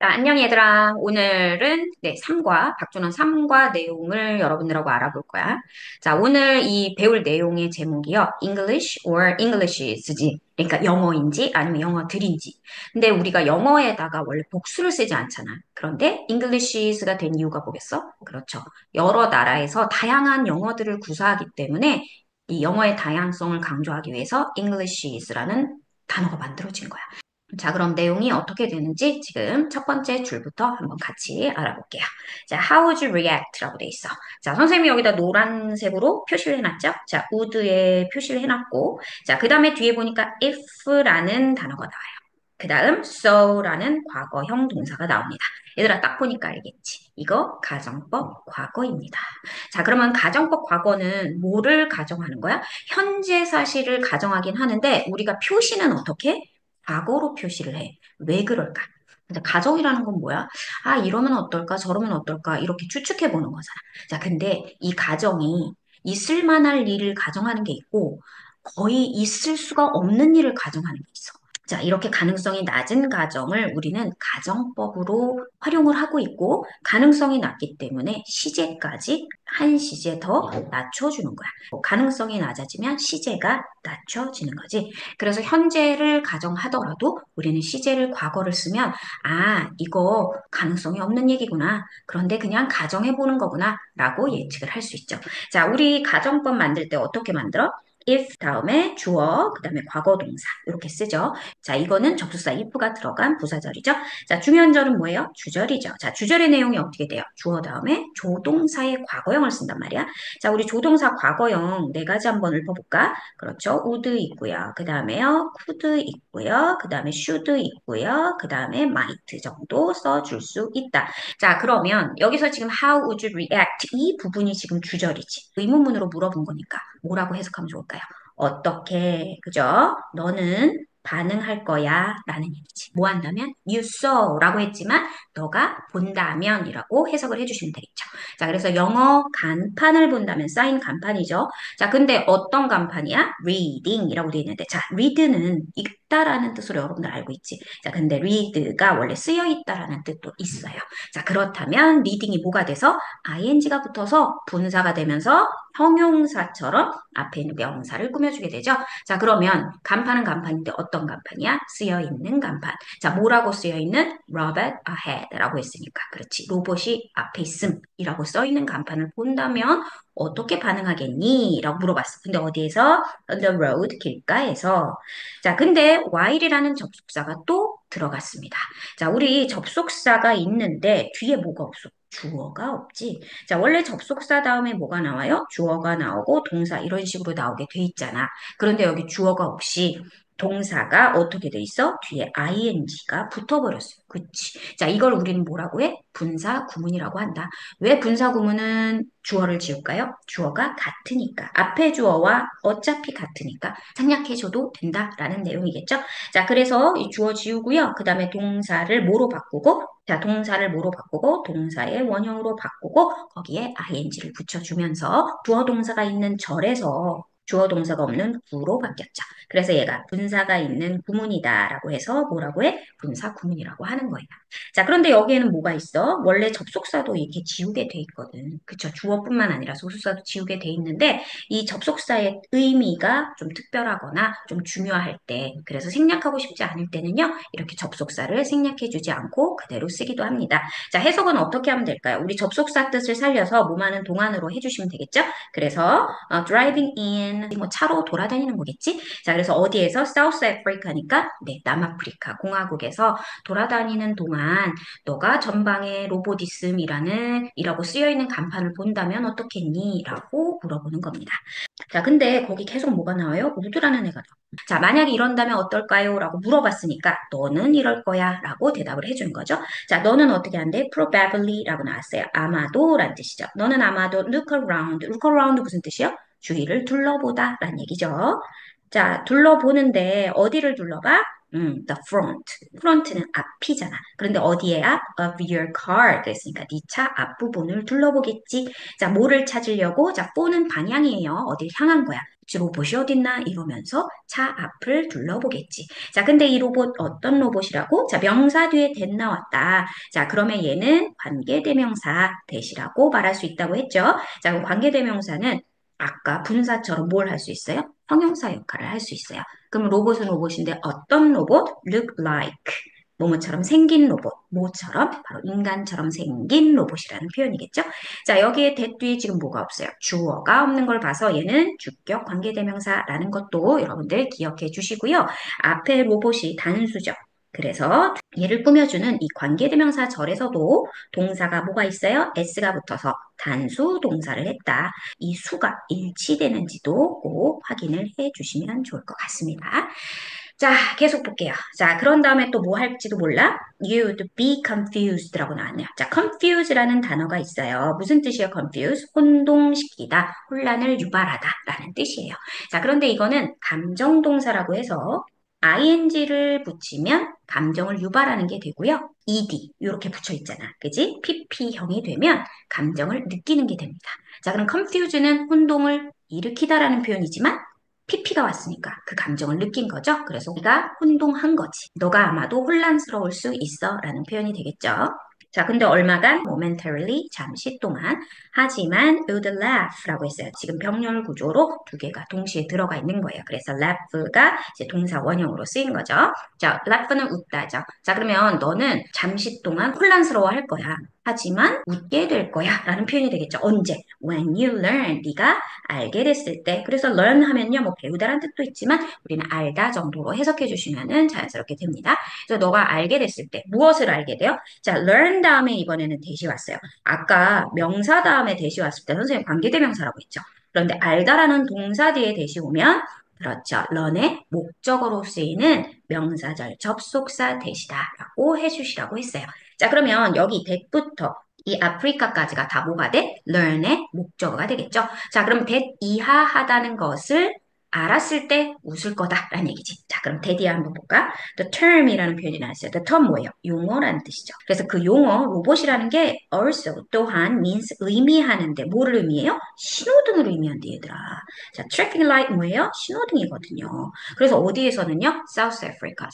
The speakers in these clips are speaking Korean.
안녕 얘들아. 오늘은 3과, 박준원 3과 내용을 여러분들하고 알아볼 거야. 자, 오늘 이 배울 내용의 제목이요. English or Englishes,지. 그러니까 영어인지 아니면 영어들인지. 근데 우리가 영어에다가 원래 복수를 쓰지 않잖아. 그런데 Englishes가 된 이유가 뭐겠어? 그렇죠. 여러 나라에서 다양한 영어들을 구사하기 때문에 이 영어의 다양성을 강조하기 위해서 Englishes라는 단어가 만들어진 거야. 자, 그럼 내용이 어떻게 되는지 지금 첫 번째 줄부터 한번 같이 알아볼게요. 자, how would you react라고 돼 있어. 자, 선생님이 여기다 노란색으로 표시를 해놨죠? 자, would에 표시를 해놨고, 자, 그 다음에 뒤에 보니까 if라는 단어가 나와요. 그 다음 so라는 과거형 동사가 나옵니다. 얘들아, 딱 보니까 알겠지? 이거 가정법 과거입니다. 자, 그러면 가정법 과거는 뭐를 가정하는 거야? 현재 사실을 가정하긴 하는데, 우리가 표시는 어떻게? 과거로 표시를 해. 왜 그럴까? 근데 가정이라는 건 뭐야? 아, 이러면 어떨까? 저러면 어떨까? 이렇게 추측해 보는 거잖아. 자, 근데 이 가정이 있을 만할 일을 가정하는 게 있고 거의 있을 수가 없는 일을 가정하는 게 있어. 자, 이렇게 가능성이 낮은 가정을 우리는 가정법으로 활용을 하고 있고 가능성이 낮기 때문에 시제까지 한 시제 더 낮춰주는 거야. 가능성이 낮아지면 시제가 낮춰지는 거지. 그래서 현재를 가정하더라도 우리는 시제를 과거를 쓰면 아, 이거 가능성이 없는 얘기구나. 그런데 그냥 가정해보는 거구나. 라고 예측을 할 수 있죠. 자, 우리 가정법 만들 때 어떻게 만들어? if 다음에 주어, 그 다음에 과거 동사 이렇게 쓰죠. 자, 이거는 접속사 if가 들어간 부사절이죠. 자, 중요한 절은 뭐예요? 주절이죠. 자, 주절의 내용이 어떻게 돼요? 주어 다음에 조동사의 과거형을 쓴단 말이야. 자, 우리 조동사 과거형 네 가지 한번 읊어볼까? 그렇죠. would 있고요. 그 다음에요, could 있고요. 그 다음에 should 있고요. 그 다음에 might 정도 써줄 수 있다. 자, 그러면 여기서 지금 how would you react 이 부분이 지금 주절이지. 의문문으로 물어본 거니까 뭐라고 해석하면 좋을까요? 어떻게, 그죠? 너는 반응할 거야 라는 얘기지. 뭐 한다면? You saw 라고 했지만 너가 본다면이라고 해석을 해주시면 되겠죠. 자, 그래서 영어 간판을 본다면 사인 간판이죠. 자, 근데 어떤 간판이야? reading이라고 되어 있는데 자, read는 읽다라는 뜻으로 여러분들 알고 있지. 자, 근데 read가 원래 쓰여 있다라는 뜻도 있어요. 자, 그렇다면 reading이 뭐가 돼서 ing가 붙어서 분사가 되면서 형용사처럼 앞에 있는 명사를 꾸며주게 되죠. 자, 그러면 간판은 간판인데 어떤 간판이야? 쓰여 있는 간판. 자, 뭐라고 쓰여 있는? Robert ahead라고 했으니까. 그렇지. 로봇이 앞에 있음이라고 써 있는 간판을 본다면 어떻게 반응하겠니? 라고 물어봤어. 근데 어디에서? On the road, 길가에서. 자, 근데 while이라는 접속사가 또 들어갔습니다. 자, 우리 접속사가 있는데 뒤에 뭐가 없어? 주어가 없지. 자, 원래 접속사 다음에 뭐가 나와요? 주어가 나오고 동사 이런 식으로 나오게 돼 있잖아. 그런데 여기 주어가 없이 동사가 어떻게 돼 있어? 뒤에 ing가 붙어버렸어요. 그치? 자, 이걸 우리는 뭐라고 해? 분사 구문이라고 한다. 왜 분사 구문은 주어를 지울까요? 주어가 같으니까. 앞에 주어와 어차피 같으니까 생략해줘도 된다라는 내용이겠죠? 자, 그래서 이 주어 지우고요. 그 다음에 동사를 뭐로 바꾸고 자, 동사를 뭐로 바꾸고 동사의 원형으로 바꾸고 거기에 ing를 붙여주면서 주어 동사가 있는 절에서 주어 동사가 없는 구로 바뀌었죠. 그래서 얘가 분사가 있는 구문이다라고 해서 뭐라고 해? 분사 구문이라고 하는 거예요. 자, 그런데 여기에는 뭐가 있어? 원래 접속사도 이렇게 지우게 돼 있거든. 그쵸? 주어뿐만 아니라 소수사도 지우게 돼 있는데 이 접속사의 의미가 좀 특별하거나 좀 중요할 때 그래서 생략하고 싶지 않을 때는요. 이렇게 접속사를 생략해주지 않고 그대로 쓰기도 합니다. 자, 해석은 어떻게 하면 될까요? 우리 접속사 뜻을 살려서 뭐하는 동안으로 해주시면 되겠죠? 그래서 driving in 뭐 차로 돌아다니는 거겠지? 자, 그래서 어디에서? South Africa니까 네, 남아프리카 공화국에서 돌아다니는 동안 너가 전방에 로봇 있음이라는 이라고 쓰여 있는 간판을 본다면 어떻겠니? 라고 물어보는 겁니다. 자, 근데 거기 계속 뭐가 나와요? 우드라는 애가 나와. 자, 만약에 이런다면 어떨까요? 라고 물어봤으니까 너는 이럴 거야 라고 대답을 해주는 거죠. 자, 너는 어떻게 한대? Probably 라고 나왔어요. 아마도 라는 뜻이죠. 너는 아마도 look around. look around 무슨 뜻이요? 주위를 둘러보다 라는 얘기죠. 자, 둘러보는데 어디를 둘러봐? the front. front는 앞이잖아. 그런데 어디에 앞? Of your car. 그랬으니까 네 차 앞부분을 둘러보겠지. 자, 뭐를 찾으려고? 자, for는 방향이에요. 어딜 향한 거야. 로봇이 어딨나? 이러면서 차 앞을 둘러보겠지. 자, 근데 이 로봇 어떤 로봇이라고? 자, 명사 뒤에 that 나왔다. 자, 그러면 얘는 관계대명사 that이라고 말할 수 있다고 했죠. 자, 그럼 관계대명사는 아까 분사처럼 뭘 할 수 있어요? 형용사 역할을 할 수 있어요. 그럼 로봇은 로봇인데 어떤 로봇? look like. 뭐뭐처럼 생긴 로봇. 뭐처럼? 바로 인간처럼 생긴 로봇이라는 표현이겠죠? 자, 여기에 that 뒤에 지금 뭐가 없어요? 주어가 없는 걸 봐서 얘는 주격 관계대명사라는 것도 여러분들 기억해 주시고요. 앞에 로봇이 단수죠. 그래서 얘를 꾸며주는 이 관계대명사 절에서도 동사가 뭐가 있어요? s가 붙어서 단수 동사를 했다. 이 수가 일치되는지도 꼭 확인을 해 주시면 좋을 것 같습니다. 자, 계속 볼게요. 자, 그런 다음에 또 뭐 할지도 몰라? You'd be confused라고 나왔네요. 자, confuse라는 단어가 있어요. 무슨 뜻이에요? confuse? 혼동시키다, 혼란을 유발하다라는 뜻이에요. 자, 그런데 이거는 감정동사라고 해서 ing를 붙이면 감정을 유발하는 게 되고요. ed 이렇게 붙여 있잖아. 그지? pp형이 되면 감정을 느끼는 게 됩니다. 자, 그럼 confuse는 혼동을 일으키다라는 표현이지만 PP가 왔으니까 그 감정을 느낀 거죠. 그래서 네가 혼동한 거지. 너가 아마도 혼란스러울 수 있어 라는 표현이 되겠죠. 자, 근데 얼마간 momentarily 잠시 동안 하지만 would laugh라고 했어요. 지금 병렬 구조로 두 개가 동시에 들어가 있는 거예요. 그래서 laugh가 이제 동사 원형으로 쓰인 거죠. 자, laugh는 웃다죠. 자, 그러면 너는 잠시 동안 혼란스러워 할 거야. 하지만 웃게 될 거야 라는 표현이 되겠죠. 언제? When you learn. 네가 알게 됐을 때. 그래서 learn 하면요. 뭐 배우다라는 뜻도 있지만 우리는 알다 정도로 해석해 주시면 자연스럽게 됩니다. 그래서 너가 알게 됐을 때 무엇을 알게 돼요? 자, learn 다음에 이번에는 대시 왔어요. 아까 명사 다음에 대시 왔을 때 선생님 관계대명사라고 했죠. 그런데 알다라는 동사 뒤에 대시 오면 그렇죠. learn의 목적어로 쓰이는 명사절 접속사 대시다라고 해주시라고 했어요. 자, 그러면 여기 that부터 이 아프리카까지가 다 뭐가 돼? learn의 목적어가 되겠죠. 자, 그럼 that 이하 하다는 것을 알았을 때 웃을 거다라는 얘기지. 자, 그럼 that이 한번 볼까? The term이라는 표현이 나왔어요. The term 뭐예요? 용어라는 뜻이죠. 그래서 그 용어, 로봇이라는 게 also 또한 means 의미하는데 뭐를 의미해요? 신호등을 의미한대, 얘들아. 자, traffic light 뭐예요? 신호등이거든요. 그래서 어디에서는요? South Africa.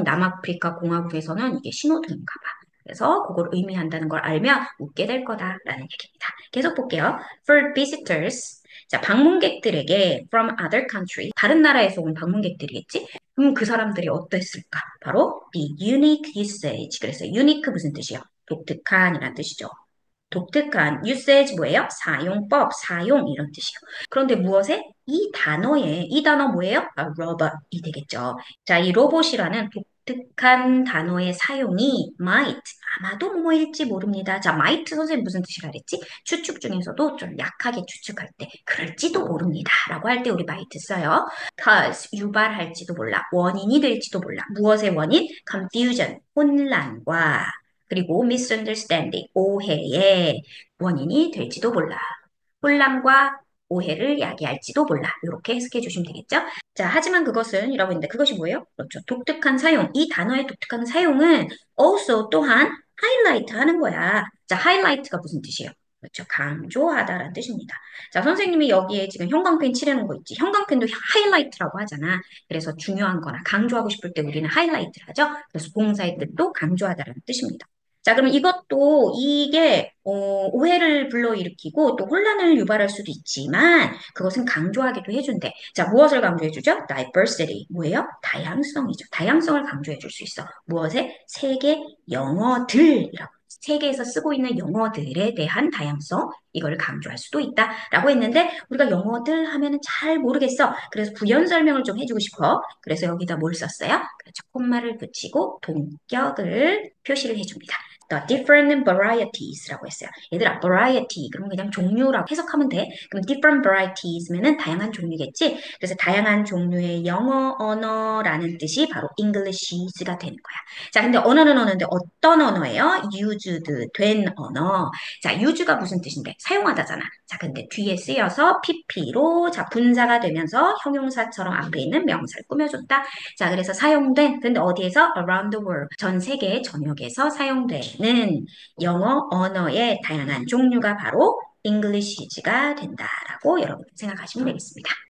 남아프리카 공화국에서는 이게 신호등인가 봐. 그래서 그걸 의미한다는 걸 알면 웃게 될 거다라는 얘기입니다. 계속 볼게요. For visitors. 자, 방문객들에게 from other country. 다른 나라에서 온 방문객들이겠지? 그럼 그 사람들이 어땠을까? 바로 be unique usage. 그래서 unique 무슨 뜻이요? 독특한이란 뜻이죠. 독특한 usage 뭐예요? 사용법, 사용 이런 뜻이요. 그런데 무엇에? 이 단어에 이 단어 뭐예요? robot이 되겠죠. 자, 이 로봇이라는 독특한 단어의 사용이 might 아마도 뭐일지 모릅니다. 자, might 선생님 무슨 뜻이라 그랬지? 추측 중에서도 좀 약하게 추측할 때 그럴지도 모릅니다. 라고 할 때 우리 might 써요. cause 유발할지도 몰라. 원인이 될지도 몰라. 무엇의 원인? confusion 혼란과 그리고 misunderstanding, 오해의 원인이 될지도 몰라. 혼란과 오해를 야기할지도 몰라. 이렇게 해석해 주시면 되겠죠? 자, 하지만 그것은 이라고 했는데 그것이 뭐예요? 그렇죠. 독특한 사용. 이 단어의 독특한 사용은 also 또한 highlight 하는 거야. 자, highlight가 무슨 뜻이에요? 그렇죠. 강조하다라는 뜻입니다. 자, 선생님이 여기에 지금 형광펜 칠해놓은 거 있지. 형광펜도 하이라이트라고 하잖아. 그래서 중요한 거나 강조하고 싶을 때 우리는 하이라이트를 하죠. 그래서 동사의 뜻도 강조하다라는 뜻입니다. 자, 그럼 이것도 이게 오해를 불러일으키고 또 혼란을 유발할 수도 있지만 그것은 강조하기도 해준대. 자, 무엇을 강조해주죠? diversity. 뭐예요? 다양성이죠. 다양성을 강조해줄 수 있어. 무엇에? 세계 영어들이라고. 세계에서 쓰고 있는 영어들에 대한 다양성, 이걸 강조할 수도 있다라고 했는데 우리가 영어들 하면은 잘 모르겠어. 그래서 부연 설명을 좀 해주고 싶어. 그래서 여기다 뭘 썼어요? 그렇죠. 콤마를 붙이고 동격을 표시를 해줍니다. The different varieties라고 했어요. 얘들아, variety 그럼 그냥 종류라고 해석하면 돼. 그럼 different varieties면은 다양한 종류겠지. 그래서 다양한 종류의 영어 언어라는 뜻이 바로 English가 되는 거야. 자, 근데 언어는 언어인데 어떤 언어예요? used 된 언어. 자, use가 무슨 뜻인데? 사용하다잖아. 자, 근데 뒤에 쓰여서 PP로 자, 분사가 되면서 형용사처럼 앞에 있는 명사를 꾸며줬다. 자, 그래서 사용된, 근데 어디에서? Around the world. 전 세계 전역에서 사용되는 영어 언어의 다양한 종류가 바로 English가 된다라고 여러분 생각하시면 되겠습니다.